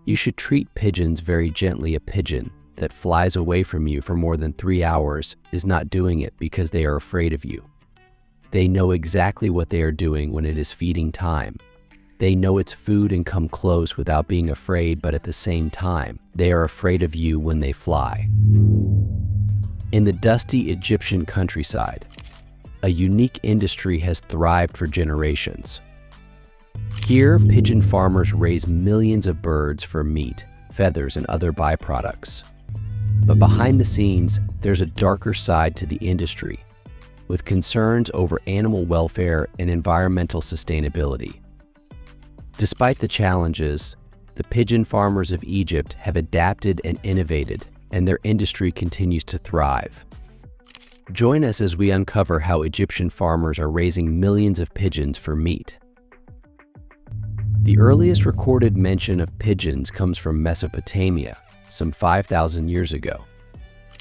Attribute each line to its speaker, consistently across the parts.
Speaker 1: You should treat pigeons very gently. A pigeon that flies away from you for more than 3 hours is not doing it because they are afraid of you. They know exactly what they are doing when it is feeding time. They know it's food and come close without being afraid, but at the same time, they are afraid of you when they fly. In the dusty Egyptian countryside, a unique industry has thrived for generations. Here, pigeon farmers raise millions of birds for meat, feathers, and other byproducts. But behind the scenes, there's a darker side to the industry, with concerns over animal welfare and environmental sustainability. Despite the challenges, the pigeon farmers of Egypt have adapted and innovated, and their industry continues to thrive. Join us as we uncover how Egyptian farmers are raising millions of pigeons for meat. The earliest recorded mention of pigeons comes from Mesopotamia, some 5,000 years ago.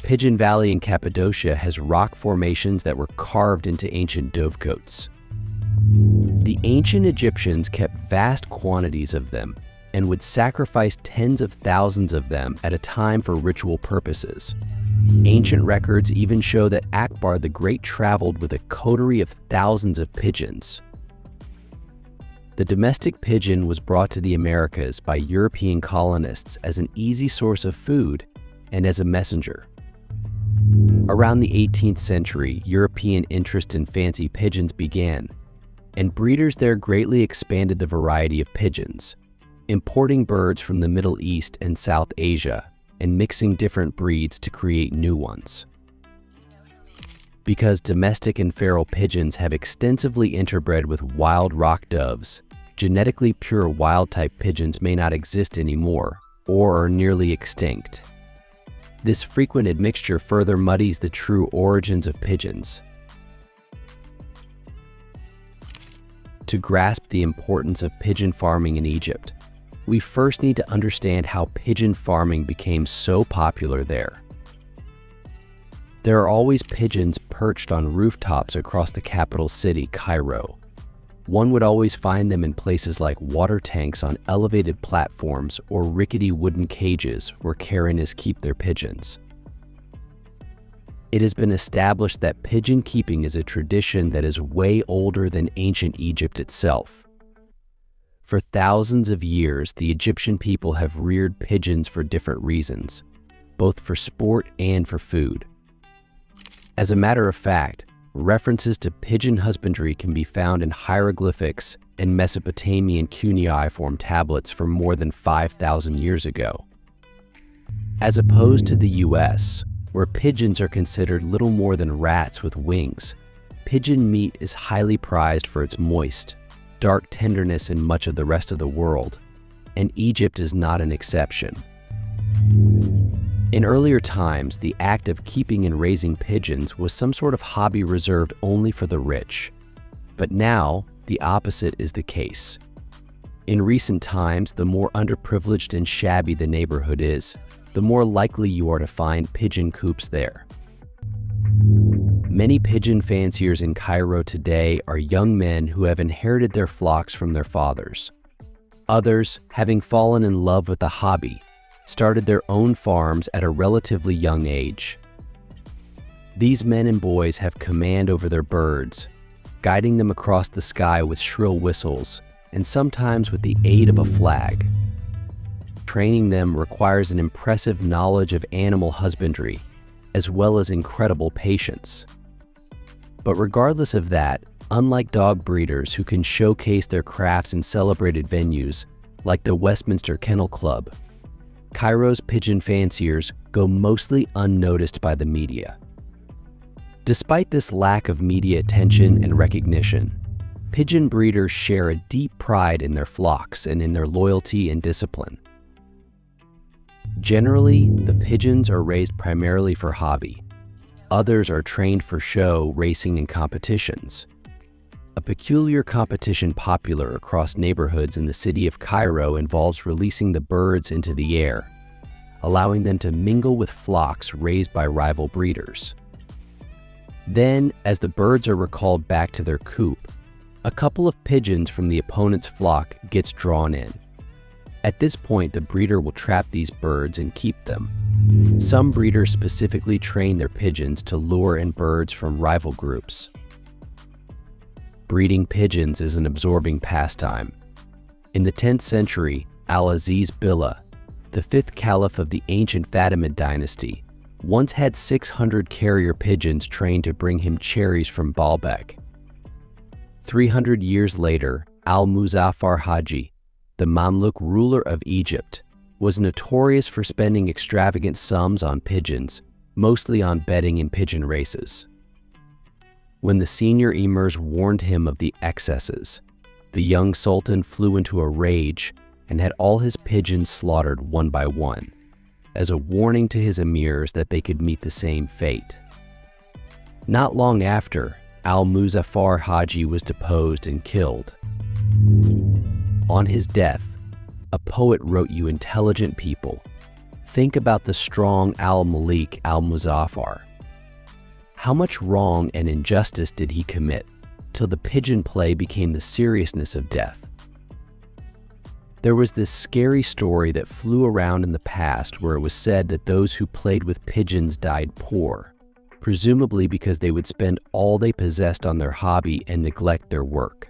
Speaker 1: Pigeon Valley in Cappadocia has rock formations that were carved into ancient dovecotes. The ancient Egyptians kept vast quantities of them and would sacrifice tens of thousands of them at a time for ritual purposes. Ancient records even show that Akbar the Great traveled with a coterie of thousands of pigeons. The domestic pigeon was brought to the Americas by European colonists as an easy source of food and as a messenger. Around the 18th century, European interest in fancy pigeons began, and breeders there greatly expanded the variety of pigeons, importing birds from the Middle East and South Asia and mixing different breeds to create new ones. Because domestic and feral pigeons have extensively interbred with wild rock doves, genetically pure wild-type pigeons may not exist anymore or are nearly extinct. This frequent admixture further muddies the true origins of pigeons. To grasp the importance of pigeon farming in Egypt, we first need to understand how pigeon farming became so popular there. There are always pigeons perched on rooftops across the capital city, Cairo. One would always find them in places like water tanks on elevated platforms or rickety wooden cages where Karenists keep their pigeons. It has been established that pigeon keeping is a tradition that is way older than ancient Egypt itself. For thousands of years, the Egyptian people have reared pigeons for different reasons, both for sport and for food. As a matter of fact, references to pigeon husbandry can be found in hieroglyphics and Mesopotamian cuneiform tablets from more than 5,000 years ago. As opposed to the US, where pigeons are considered little more than rats with wings, pigeon meat is highly prized for its moist, dark tenderness in much of the rest of the world, and Egypt is not an exception. In earlier times, the act of keeping and raising pigeons was some sort of hobby reserved only for the rich. But now, the opposite is the case. In recent times, the more underprivileged and shabby the neighborhood is, the more likely you are to find pigeon coops there. Many pigeon fanciers in Cairo today are young men who have inherited their flocks from their fathers. Others, having fallen in love with the hobby, started their own farms at a relatively young age. These men and boys have command over their birds, guiding them across the sky with shrill whistles and sometimes with the aid of a flag. Training them requires an impressive knowledge of animal husbandry, as well as incredible patience. But regardless of that, unlike dog breeders who can showcase their crafts in celebrated venues like the Westminster Kennel Club, Cairo's pigeon fanciers go mostly unnoticed by the media. Despite this lack of media attention and recognition, pigeon breeders share a deep pride in their flocks and in their loyalty and discipline. Generally, the pigeons are raised primarily for hobby. Others are trained for show, racing, and competitions. A peculiar competition popular across neighborhoods in the city of Cairo involves releasing the birds into the air, allowing them to mingle with flocks raised by rival breeders. Then, as the birds are recalled back to their coop, a couple of pigeons from the opponent's flock gets drawn in. At this point, the breeder will trap these birds and keep them. Some breeders specifically train their pigeons to lure in birds from rival groups. Breeding pigeons is an absorbing pastime. In the 10th century, Al-Aziz Billah, the 5th caliph of the ancient Fatimid dynasty, once had 600 carrier pigeons trained to bring him cherries from Baalbek. 300 years later, Al-Muzaffar Haji, the Mamluk ruler of Egypt, was notorious for spending extravagant sums on pigeons, mostly on betting in pigeon races. When the senior emirs warned him of the excesses, the young sultan flew into a rage and had all his pigeons slaughtered one by one, as a warning to his emirs that they could meet the same fate. Not long after, Al-Muzaffar Haji was deposed and killed. On his death, a poet wrote, "You intelligent people, think about the strong Al-Malik Al-Muzaffar. How much wrong and injustice did he commit, till the pigeon play became the seriousness of death?" There was this scary story that flew around in the past where it was said that those who played with pigeons died poor, presumably because they would spend all they possessed on their hobby and neglect their work.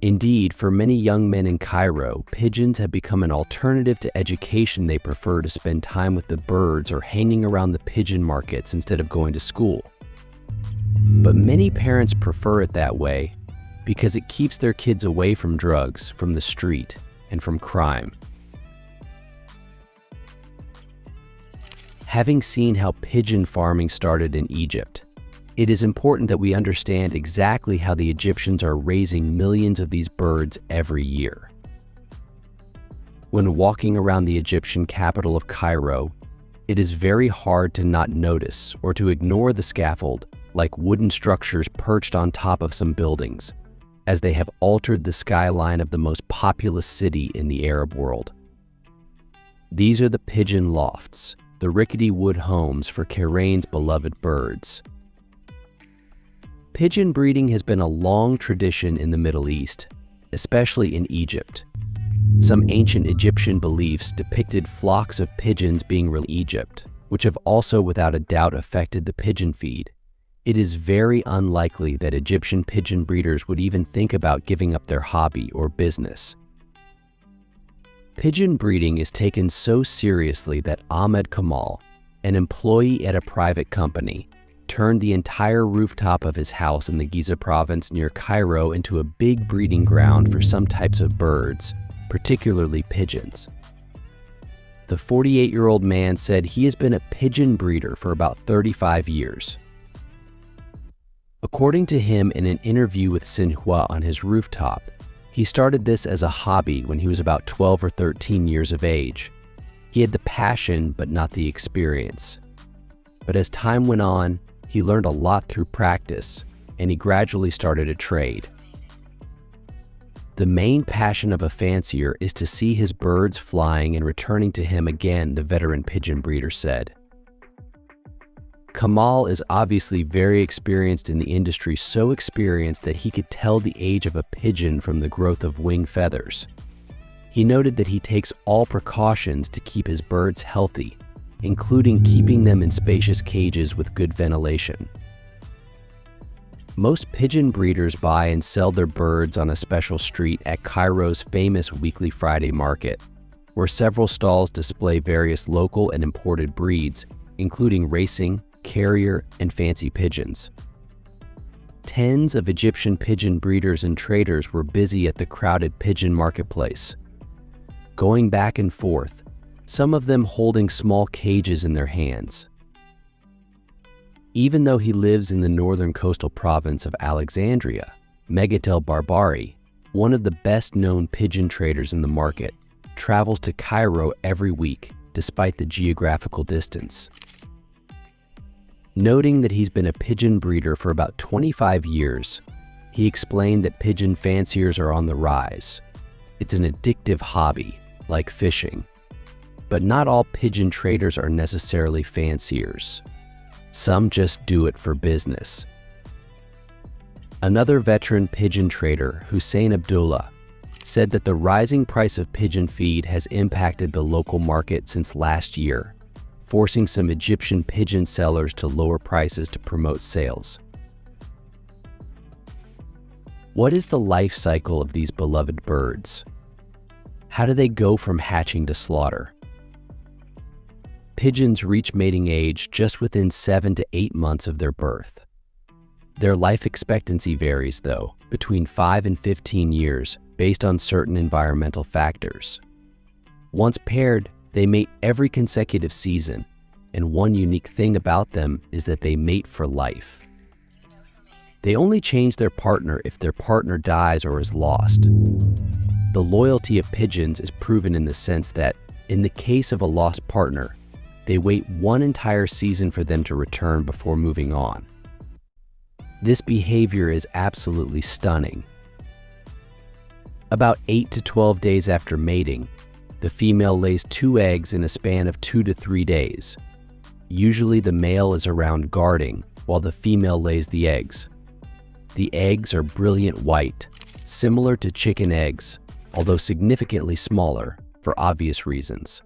Speaker 1: Indeed, for many young men in Cairo, pigeons have become an alternative to education. They prefer to spend time with the birds or hanging around the pigeon markets instead of going to school. But many parents prefer it that way because it keeps their kids away from drugs, from the street, and from crime. Having seen how pigeon farming started in Egypt, it is important that we understand exactly how the Egyptians are raising millions of these birds every year. When walking around the Egyptian capital of Cairo, it is very hard to not notice or to ignore the scaffold, like wooden structures perched on top of some buildings, as they have altered the skyline of the most populous city in the Arab world. These are the pigeon lofts, the rickety wood homes for Cairene's beloved birds. Pigeon breeding has been a long tradition in the Middle East, especially in Egypt. Some ancient Egyptian beliefs depicted flocks of pigeons being released in Egypt, which have also without a doubt affected the pigeon feed. It is very unlikely that Egyptian pigeon breeders would even think about giving up their hobby or business. Pigeon breeding is taken so seriously that Ahmed Kamal, an employee at a private company, turned the entire rooftop of his house in the Giza province near Cairo into a big breeding ground for some types of birds, particularly pigeons. The 48-year-old man said he has been a pigeon breeder for about 35 years. According to him, in an interview with Xinhua on his rooftop, he started this as a hobby when he was about 12 or 13 years of age. He had the passion, but not the experience. But as time went on, he learned a lot through practice, and he gradually started a trade. The main passion of a fancier is to see his birds flying and returning to him again, the veteran pigeon breeder said. Kamal is obviously very experienced in the industry, so experienced that he could tell the age of a pigeon from the growth of wing feathers. He noted that he takes all precautions to keep his birds healthy, including keeping them in spacious cages with good ventilation. Most pigeon breeders buy and sell their birds on a special street at Cairo's famous weekly Friday market, where several stalls display various local and imported breeds, including racing, carrier, and fancy pigeons. Tens of Egyptian pigeon breeders and traders were busy at the crowded pigeon marketplace, going back and forth, some of them holding small cages in their hands. Even though he lives in the northern coastal province of Alexandria, Megatel Barbari, one of the best-known pigeon traders in the market, travels to Cairo every week, despite the geographical distance. Noting that he's been a pigeon breeder for about 25 years, he explained that pigeon fanciers are on the rise. It's an addictive hobby, like fishing. But not all pigeon traders are necessarily fanciers. Some just do it for business. Another veteran pigeon trader, Hussein Abdullah, said that the rising price of pigeon feed has impacted the local market since last year, forcing some Egyptian pigeon sellers to lower prices to promote sales. What is the life cycle of these beloved birds? How do they go from hatching to slaughter? Pigeons reach mating age just within 7 to 8 months of their birth. Their life expectancy varies, though, between 5 and 15 years based on certain environmental factors. Once paired, they mate every consecutive season, and one unique thing about them is that they mate for life. They only change their partner if their partner dies or is lost. The loyalty of pigeons is proven in the sense that, in the case of a lost partner, they wait one entire season for them to return before moving on. This behavior is absolutely stunning. About 8 to 12 days after mating, the female lays 2 eggs in a span of 2 to 3 days. Usually the male is around guarding while the female lays the eggs. The eggs are brilliant white, similar to chicken eggs, although significantly smaller for obvious reasons.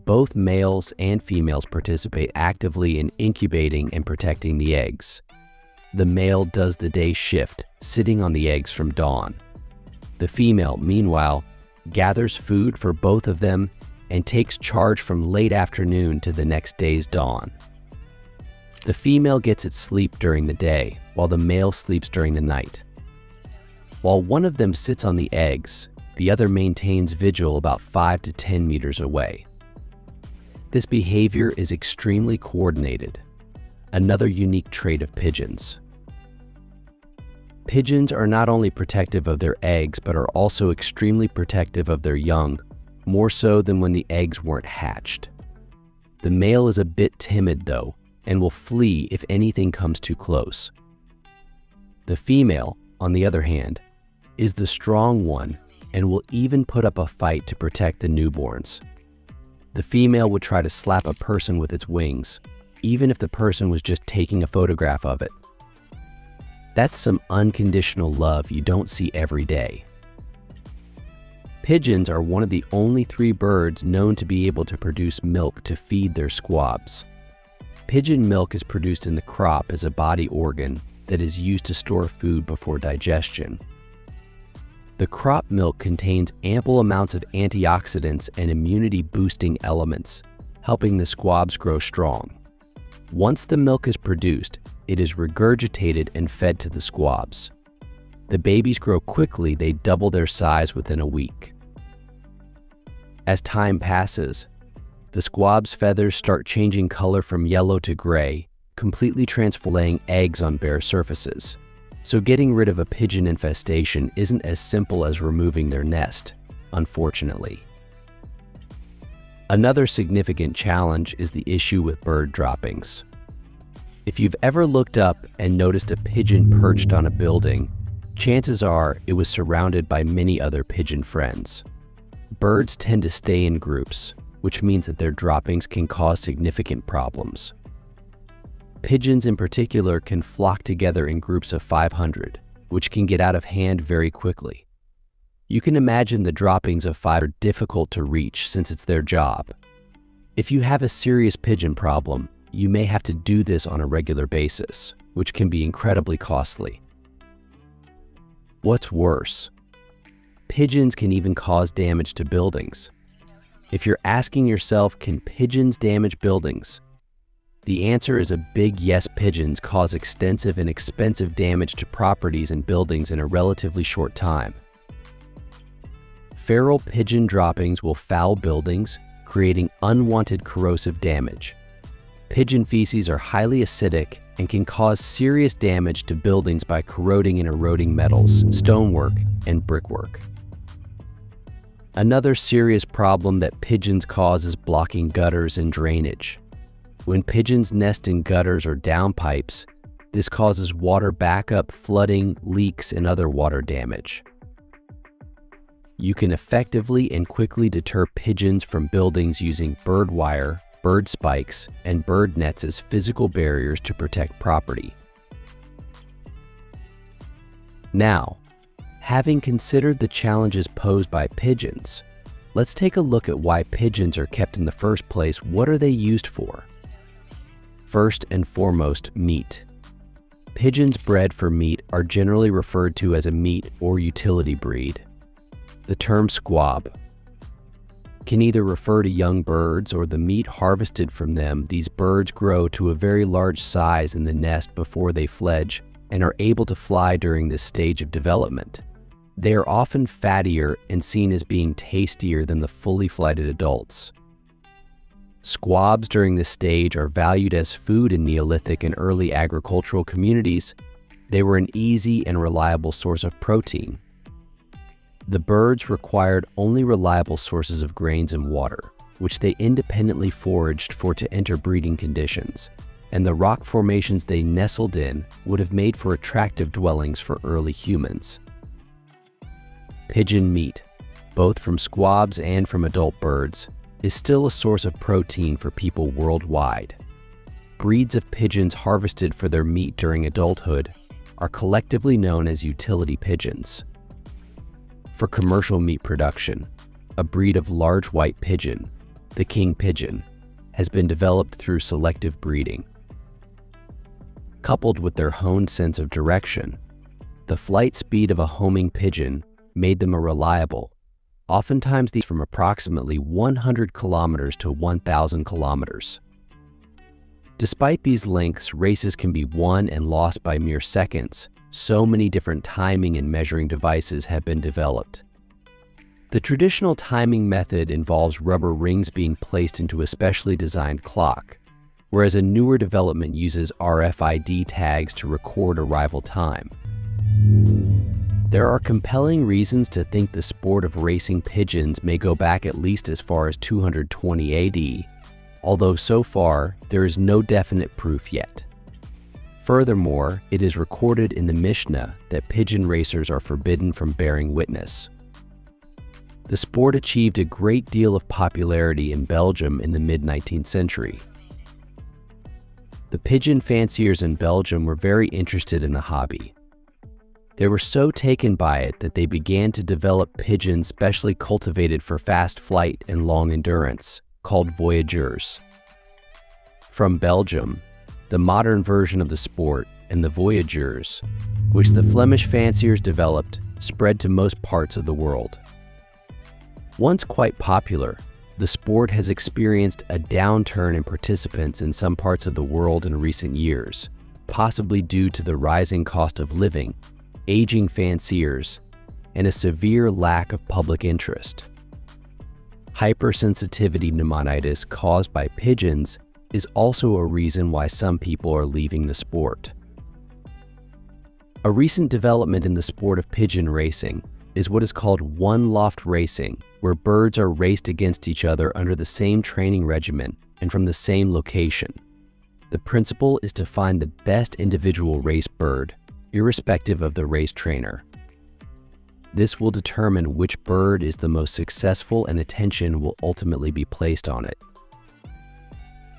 Speaker 1: Both males and females participate actively in incubating and protecting the eggs. The male does the day shift, sitting on the eggs from dawn. The female, meanwhile, gathers food for both of them and takes charge from late afternoon to the next day's dawn. The female gets its sleep during the day, while the male sleeps during the night. While one of them sits on the eggs, the other maintains vigil about 5 to 10 meters away. This behavior is extremely coordinated, another unique trait of pigeons. Pigeons are not only protective of their eggs, but are also extremely protective of their young, more so than when the eggs weren't hatched. The male is a bit timid, though, and will flee if anything comes too close. The female, on the other hand, is the strong one and will even put up a fight to protect the newborns. The female would try to slap a person with its wings, even if the person was just taking a photograph of it. That's some unconditional love you don't see every day. Pigeons are one of the only 3 birds known to be able to produce milk to feed their squabs. Pigeon milk is produced in the crop as a body organ that is used to store food before digestion. The crop milk contains ample amounts of antioxidants and immunity-boosting elements, helping the squabs grow strong. Once the milk is produced, it is regurgitated and fed to the squabs. The babies grow quickly; they double their size within a week. As time passes, the squab's feathers start changing color from yellow to gray, completely transforming eggs on bare surfaces. So getting rid of a pigeon infestation isn't as simple as removing their nest, unfortunately. Another significant challenge is the issue with bird droppings. If you've ever looked up and noticed a pigeon perched on a building, chances are it was surrounded by many other pigeon friends. Birds tend to stay in groups, which means that their droppings can cause significant problems. Pigeons in particular can flock together in groups of 500, which can get out of hand very quickly. You can imagine the droppings of 5 are difficult to reach since it's their job. If you have a serious pigeon problem, you may have to do this on a regular basis, which can be incredibly costly. What's worse, pigeons can even cause damage to buildings. If you're asking yourself, can pigeons damage buildings? The answer is a big yes. Pigeons cause extensive and expensive damage to properties and buildings in a relatively short time. Feral pigeon droppings will foul buildings, creating unwanted corrosive damage. Pigeon feces are highly acidic and can cause serious damage to buildings by corroding and eroding metals, stonework, and brickwork. Another serious problem that pigeons cause is blocking gutters and drainage. When pigeons nest in gutters or downpipes, this causes water backup, flooding, leaks, and other water damage. You can effectively and quickly deter pigeons from buildings using bird wire, bird spikes, and bird nets as physical barriers to protect property. Now, Having considered the challenges posed by pigeons, let's take a look at why pigeons are kept in the first place. What are they used for? First and foremost, meat. Pigeons bred for meat are generally referred to as a meat or utility breed. The term squab can either refer to young birds or the meat harvested from them. These birds grow to a very large size in the nest before they fledge and are able to fly during this stage of development. They are often fattier and seen as being tastier than the fully flighted adults. Squabs during this stage are valued as food in Neolithic and early agricultural communities. They were an easy and reliable source of protein. The birds required only reliable sources of grains and water, which they independently foraged for to enter breeding conditions, and the rock formations they nestled in would have made for attractive dwellings for early humans. Pigeon meat, both from squabs and from adult birds, is still a source of protein for people worldwide. Breeds of pigeons harvested for their meat during adulthood are collectively known as utility pigeons. For commercial meat production, a breed of large white pigeon, the king pigeon, has been developed through selective breeding. Coupled with their honed sense of direction, the flight speed of a homing pigeon made them a reliable, oftentimes these from approximately 100 kilometers to 1,000 kilometers. Despite these lengths, races can be won and lost by mere seconds. So many different timing and measuring devices have been developed. The traditional timing method involves rubber rings being placed into a specially designed clock, whereas a newer development uses RFID tags to record arrival time. There are compelling reasons to think the sport of racing pigeons may go back at least as far as 220 AD, although so far there is no definite proof yet. Furthermore, it is recorded in the Mishnah that pigeon racers are forbidden from bearing witness. The sport achieved a great deal of popularity in Belgium in the mid-19th century. The pigeon fanciers in Belgium were very interested in the hobby. They were so taken by it that they began to develop pigeons specially cultivated for fast flight and long endurance, called voyageurs. From Belgium, the modern version of the sport and the voyageurs, which the Flemish fanciers developed, spread to most parts of the world. Once quite popular, the sport has experienced a downturn in participants in some parts of the world in recent years, possibly due to the rising cost of living, aging fanciers, and a severe lack of public interest. Hypersensitivity pneumonitis caused by pigeons is also a reason why some people are leaving the sport. A recent development in the sport of pigeon racing is what is called one-loft racing, where birds are raced against each other under the same training regimen and from the same location. The principle is to find the best individual race bird, irrespective of the race trainer. This will determine which bird is the most successful and attention will ultimately be placed on it.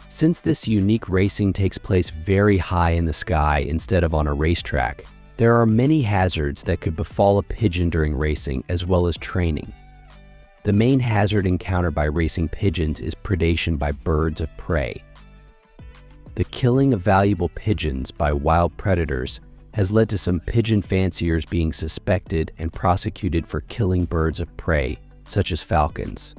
Speaker 1: Since this unique racing takes place very high in the sky instead of on a racetrack, there are many hazards that could befall a pigeon during racing as well as training. The main hazard encountered by racing pigeons is predation by birds of prey. The killing of valuable pigeons by wild predators has led to some pigeon fanciers being suspected and prosecuted for killing birds of prey, such as falcons.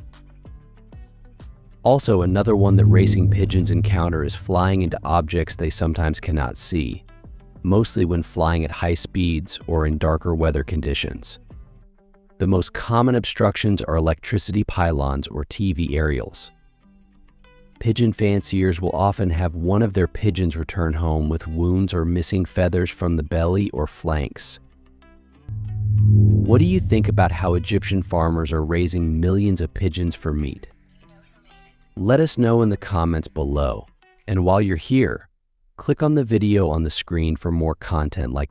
Speaker 1: Also, another one that racing pigeons encounter is flying into objects they sometimes cannot see, mostly when flying at high speeds or in darker weather conditions. The most common obstructions are electricity pylons or TV aerials. Pigeon fanciers will often have one of their pigeons return home with wounds or missing feathers from the belly or flanks. What do you think about how Egyptian farmers are raising millions of pigeons for meat? Let us know in the comments below. And while you're here, click on the video on the screen for more content like this.